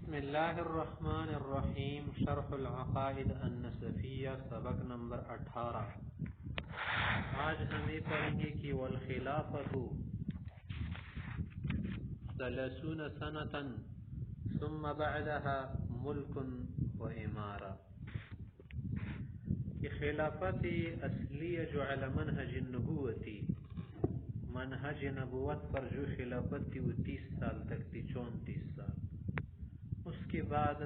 بسم اللہ الرحمن الرحیم شرح العقائد النسفیہ سبق نمبر 18۔ آج ہمیں پڑھیں گے کہ والخلافۃ 30 سنة ثم بعدها ملک و امارہ، کہ خلافت اصلیہ جو علی منہج النبوتی، منہج نبوت پر جو خلافت تھی وہ 30 سال تک تھی، 34 سال۔ اس کے بعد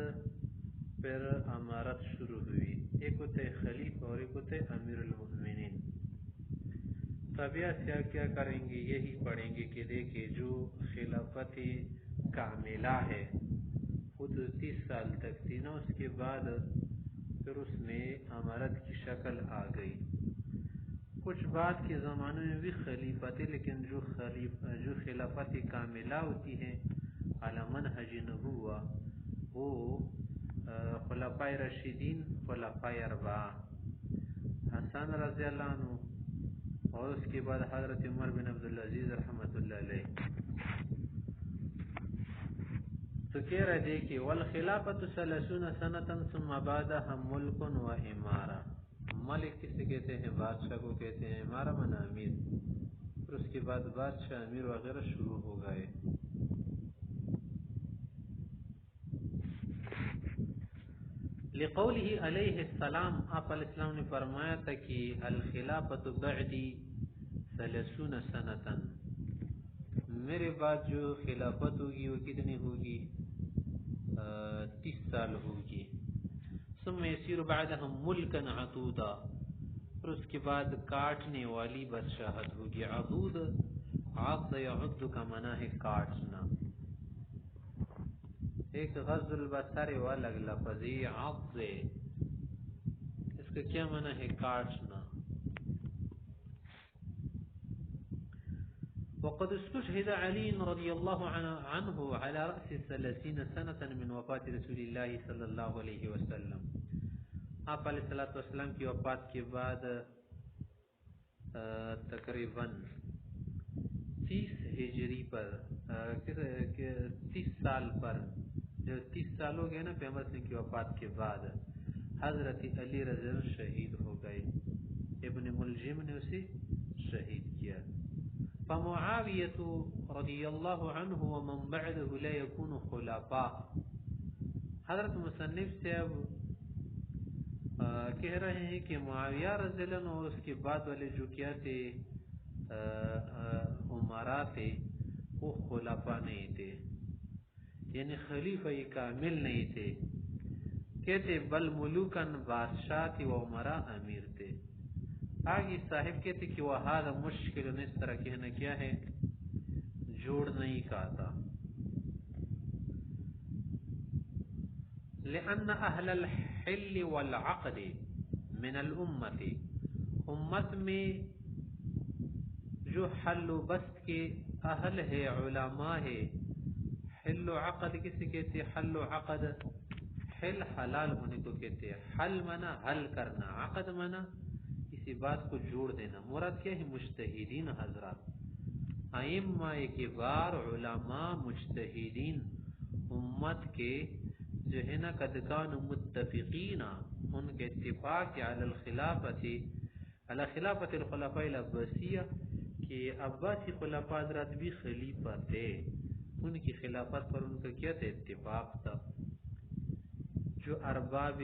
پھر امارت شروع ہوئی، ایک ہوتے خلیفہ اور ایک ہوتے امیر المؤمنین۔ طبیعت کیا کریں گے یہی پڑھیں گے کہ دیکھیں جو خلافت کاملہ ہے وہ تو 30 سال تک تھی نا، اس کے بعد پھر اس میں امارت کی شکل آ گئی۔ کچھ بعد کے زمانے میں بھی خلیفہ تھے، لیکن جو خلافت کاملہ ہوتی ہے علی منہج نبوہ وہ خلفائے رشیدین، خلفائے اربعہ، حسن رضی اللہ عنہ اور اس کے بعد حضرت عمر بن عبدالعزیز رحمۃ اللہ علیہ۔ تو کہہ رہے تھے کہ والخلافۃ 30 سنة ثم بعدها ملک و امارہ۔ ملک کسے کہتے ہیں؟ بادشاہ کو کہتے ہیں، امارہ من امیر، پھر اس کے بعد بادشاہ امیر وغیرہ شروع ہو گئے۔ لقوله علیہ السلام، آپ علیہ السلام نے فرمایا تھا کہ الخلافۃ بعدی 30 سنة، میرے بعد جو خلافت ہوگی وہ کتنی ہوگی؟ 30 سال ہوگی۔ ثم یسیر بعدهم ملکا عضودا، پھر اس کے بعد کاٹنے والی بادشاہت ہوگی۔ عضود، عض یعض کا معنی ہے کاٹنا، ایک غض البصر والا لفظ عض، اس کا کیا معنی ہے؟ کاٹنا۔ وقد استشهد علی رضی اللہ عنہ على رأس 30 سنة من وفات رسول اللہ صلی اللہ علیہ وسلم، آپ علیہ السلام کی وفات کے بعد تقریباً 30 ہجری پر 30 سال پر، جو 30 سال ہو گئے نا پیغمبر صلی کی وفات کے بعد، حضرت علی رضی اللہ عنہ شہید ہو گئے، ابن ملجم نے اسے شہید کیا۔ فمعاویۃ رضی اللہ عنہ ومن بعده لا يكون خلفاء، حضرت مصنف سے اب کہہ رہے ہیں کہ معاویہ رضی اللہ عنہ اور اس کے بعد والے جو کیا تھے امراء تھے وہ خلفاء نہیں تھے، یعنی خلیفہ کامل نہیں تھے، کہتے بل ملوکن بادشاہ تھے و امراء امیر تھے۔ آگے صاحب کہتے کہ وہذا مشکل، اس طرح کہنا کیا ہے؟ جوڑ نہیں کہتا۔ لأن اہل الحل والعقد من الامت، امت میں جو حل و بست کے اہل ہے، علماء ہے۔ حل و عقد کسے کہتے؟ حل و عقد، حل حلال ہونے کو کہتے ہیں، حل منا حل کرنا، عقد منا کسی بات کو جوڑ دینا۔ مراد کیا ہے؟ مجتہدین حضرات، ائمہ کبار، علماء مجتہدین امت کے جو ہے نا، قد کانوا متفقین، ان کے اتفاق علی الخلافت، علی خلافت الخلفاء العباسیہ، کہ عباسی خلفاء حضرات بھی خلیفہ تھے، ان کی خلافت پر ان کا کیا تھا؟ اتفاق تھا۔ جو ارباب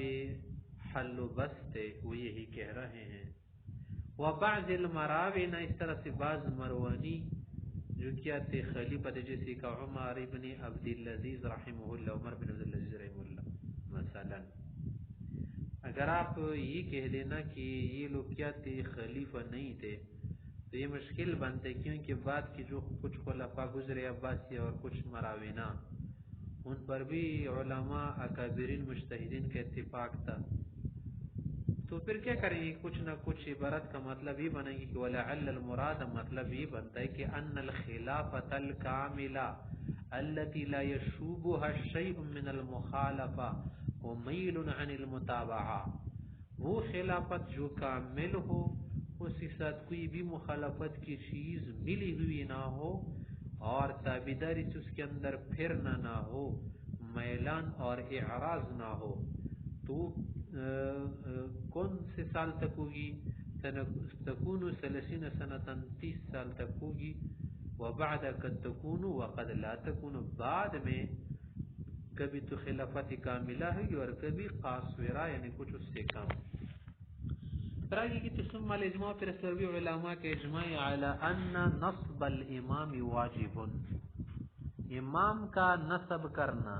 حل و بس تھے وہ یہی کہہ رہے ہیں۔ وبعض المراوین، اس طرح سے بعض مروانی جو کیا تھے خلیفہ تھے، جیسے کہ عمر بن عبدالعزیز رحمہ اللہ، عمر بن عبدالعزیز رحمہ اللہ مثلا۔ اگر آپ یہ کہہ دینا کہ یہ لوگ کیا تھے؟ خلیفہ نہیں تھے، تو یہ مشکل بنتے، کیونکہ بعد کی جو کچھ خلفاء گزرے عباسی اور کچھ مراوینہ، ان پر بھی علماء اکابرین مجتہدین کا اتفاق تھا، تو پھر کیا کریں گے؟ کچھ نہ کچھ عبارت کا مطلب یہ بنے گی کہ وَلَعَلَّ الْمُرَادَ، مطلب یہ بنتا ہے کہ أَنَّ الْخِلَافَةَ الْكَامِلَةَ الَّتِي لَا يَشُوبُهَا شَيْءٌ مِّنَ الْمُخَالَفَةِ وَمَيْلٌ عَنِ الْمُتَابَعَةِ، وہ خلافت جو کامل ہو، اس کے ساتھ کوئی بھی مخالفت کی چیز ملی ہوئی نہ ہو، اور تابعداری سے اس کے اندر پھرنا نہ ہو، میلان اور اعراض نہ ہو تو کون سے سال تک ہوگی؟ تکون 30 سنتاً 30 سال تک ہوگی، وبعد قد تکون وقد لا تکون، بعد میں کبھی تو خلافت کاملہ ہوگی اور کبھی قاصرہ یعنی کچھ اس سے کم۔ پھر آگے کی ثم الاجماع، پھر سروی علماء کے اجماع علی ان نصب الامام واجب، امام کا نصب کرنا،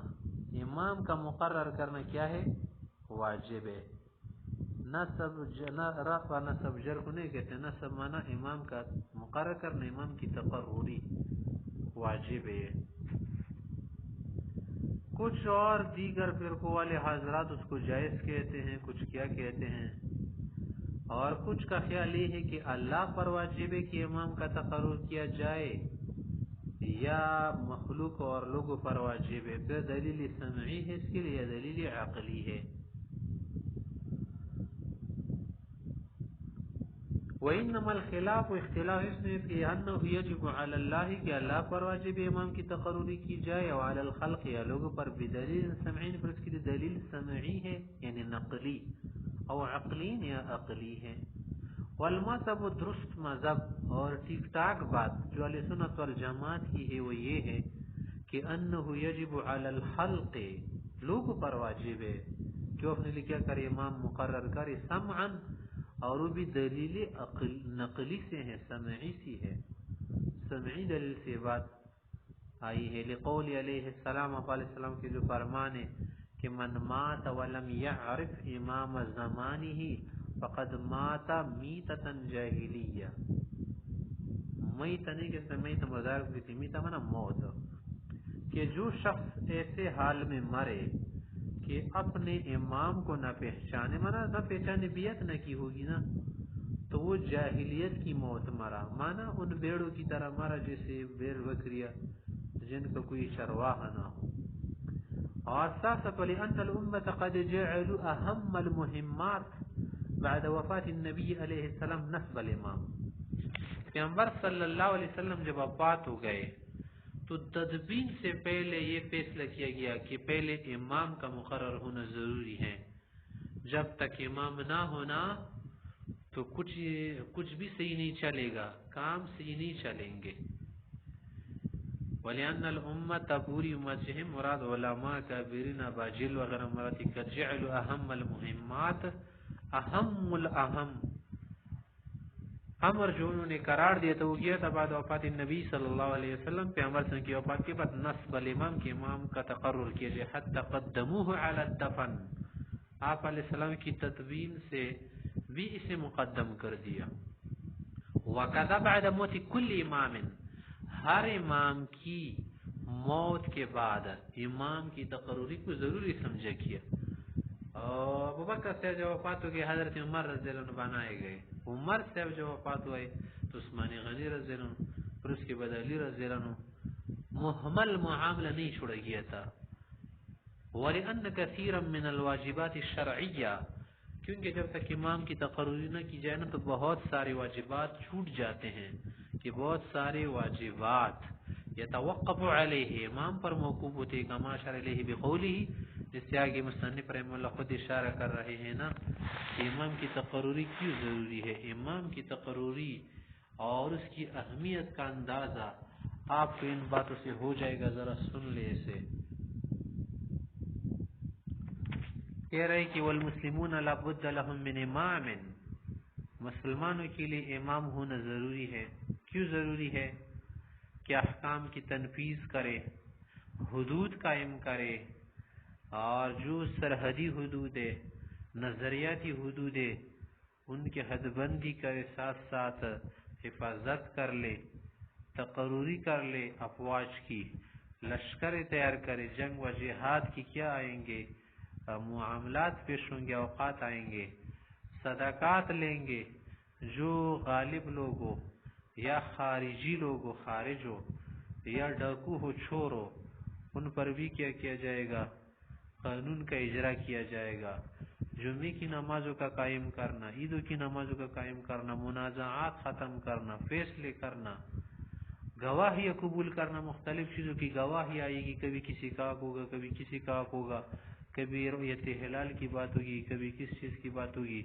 امام کا مقرر کرنا کیا ہے؟ واجب ہے۔ نصب رفع نصب جر کو نہیں کہتے، نصب مانا امام کا مقرر کرنا، امام کی تقرری واجب ہے۔ کچھ اور دیگر فرقوں والے حضرات اس کو جائز کہتے ہیں، کچھ کیا کہتے ہیں، اور کچھ کا خیال یہ ہے کہ اللہ پر واجب ہے کہ امام کا تقرر کیا جائے، یا مخلوق اور لوگوں پر واجب ہے۔ پھر دلیل سمعی ہے اس کے لیے، دلیل عقلی ہے۔ وَإِنَّمَا الْخِلَافُ، اختلاف اس میں کہ أَنَّهُ يَجِبُ عَلَى اللَّهِ کہ اللہ پر واجب امام کی تقرری کی جائے، وعلى الخلق یا لوگوں پر بدلیل سمعی، پر اس کی دلیل سمعی ہے یعنی نقلی، او عقلی یا عقلی ہے۔ والمذہب، درست مذہب اور ٹھیک ٹاک بات جو اہل سنت والجماعت کی ہے وہ یہ ہے کہ أَنَّهُ يَجِبُ عَلَى الْخَلْقِ، لوگوں پر واجب ہے کہ اپنے لیے کیا کرے، امام مقرر کرے، سمعاً، اور وہ بھی دلیل نقلی سے ہے، سمعی سی ہے، سمعی دلیل سے بات آئی ہے۔ لقول علیہ السلام، آپ علیہ السلام کے جو فرمان ہے کہ من مات ولم يعرف امام زمانہ فقد مات میتۃ جاہلیہ، میتہ نہیں کہ میتہ مذارف کی تھی، میتہ مانا موت، کہ جو شخص ایسے حال میں مرے کہ اپنے امام کو نہ پہچانے، مانا نہ پہچانے، بیعت نہ کی ہوگی نا، تو وہ جاہلیت کی موت مرا، مانا ان بیڑوں کی طرح مرا جیسے بیڑ بکریاں جن کا کوئی چرواہ نہ ہو۔ اور ساتھ فَلِأَنَّ الْأُمَّةَ قَدْ جَعَلُوا أَهَمَّ الْمُهِمَّاتِ بعد وفات النبی علیہ السلام نصب الامام، پیغمبر صلی اللہ علیہ وسلم جب وفات ہو گئے تو تدبین سے پہلے یہ فیصلہ کیا گیا کہ پہلے امام کا مقرر ہونا ضروری ہے، جب تک امام نہ ہونا تو کچھ بھی صحیح نہیں چلے گا، کام صحیح نہیں چلیں گے۔ وَلِأَنَّ الْأُمَّةَ، پوری امت سے مراد علماء کابرین باجل وغیرہ مراد کا جعل اہم المہمات، اہم الاہم امر جو انہوں نے قرار دیا تو وہ کیا تھا بعد وفات النبی صلی اللہ علیہ وسلم، پیغمبر صلی اللہ علیہ وسلم کی وفات کے بعد نصب الامام کے امام کا تقرر کیا جائے، حتی قدموه علی الدفن، آپ علیہ السلام کی تدوین سے بھی اسے مقدم کر دیا۔ وَقَذَا بَعْدَ مَوْتِ كُلِّ امام، ہر امام کی موت کے بعد امام کی تقرری کو ضروری سمجھا کیا۔ اور ابوبکر صاحب جو وفات ہو گئے حضرت عمر رضی اللہ عنہ بنائے گئے، عمر صاحب جو وفات ہوئے تو عثمان غنی رضی اللہ عنہ، پھر اس کے بعد علی رضی اللہ عنہ، محمل معاملہ نہیں چھوڑا گیا تھا۔ وَلِأَنَّ كَثِيرًا مِنَ الْوَاجِبَاتِ الشَّرْعِيَّةِ، کیونکہ جب تک امام کی تقرری نہ کی جائے نا تو بہت سارے واجبات چھوٹ جاتے ہیں، کہ بہت سارے واجبات یتوقف علیہ، امام پر موقوف ہوتے، کما اشار علیہ بقولہ، جس سے آگے مصنف رحمہ اللہ خود اشارہ کر رہے ہیں نا کہ امام کی تقرری کیوں ضروری ہے۔ امام کی تقرری اور اس کی اہمیت کا اندازہ آپ کو ان باتوں سے ہو جائے گا، ذرا سن لے اسے۔ کہہ رہے کہ والمسلمون لا بد لهم من امام، مسلمانوں کے لیے امام ہونا ضروری ہے۔ کیوں ضروری ہے؟ کہ احکام کی تنفیذ کرے، حدود قائم کرے، اور جو سرحدی حدود ہے، نظریاتی حدود ہے، ان کی حد بندی کرے، ساتھ ساتھ حفاظت کر لے، تقرری کر لے افواج کی، لشکر تیار کرے، جنگ و جہاد کی کیا آئیں گے، معاملات پیش ہوں گے، اوقات آئیں گے، صدقات لیں گے، جو غالب لوگ ہو یا خارجی لوگ ہو، خارج ہو یا ڈاکو ہو، چور ہو، ان پر بھی کیا کیا جائے گا، قانون کا اجرا کیا جائے گا۔ جمعے کی نمازوں کا قائم کرنا، عیدوں کی نمازوں کا قائم کرنا، منازعات ختم کرنا، فیصلے کرنا، گواہی قبول کرنا مختلف چیزوں کی گواہی آئے گی، کبھی کسی کا حق ہوگا، کبھی کسی کا حق ہوگا، کبھی رؤیت ہلال کی بات ہوگی، کبھی کس چیز کی بات ہوگی،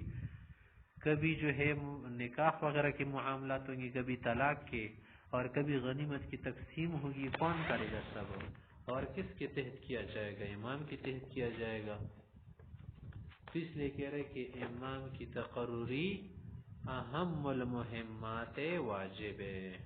کبھی جو ہے نکاح وغیرہ کے معاملات ہوں گے، کبھی طلاق کے، اور کبھی غنیمت کی تقسیم ہوگی. کون کرے گا سب، اور کس کے تحت کیا جائے گا؟ امام کے تحت کیا جائے گا. تو اس لیے کہہ رہے کہ امام کی تقرری اہم المہمات واجب ہے.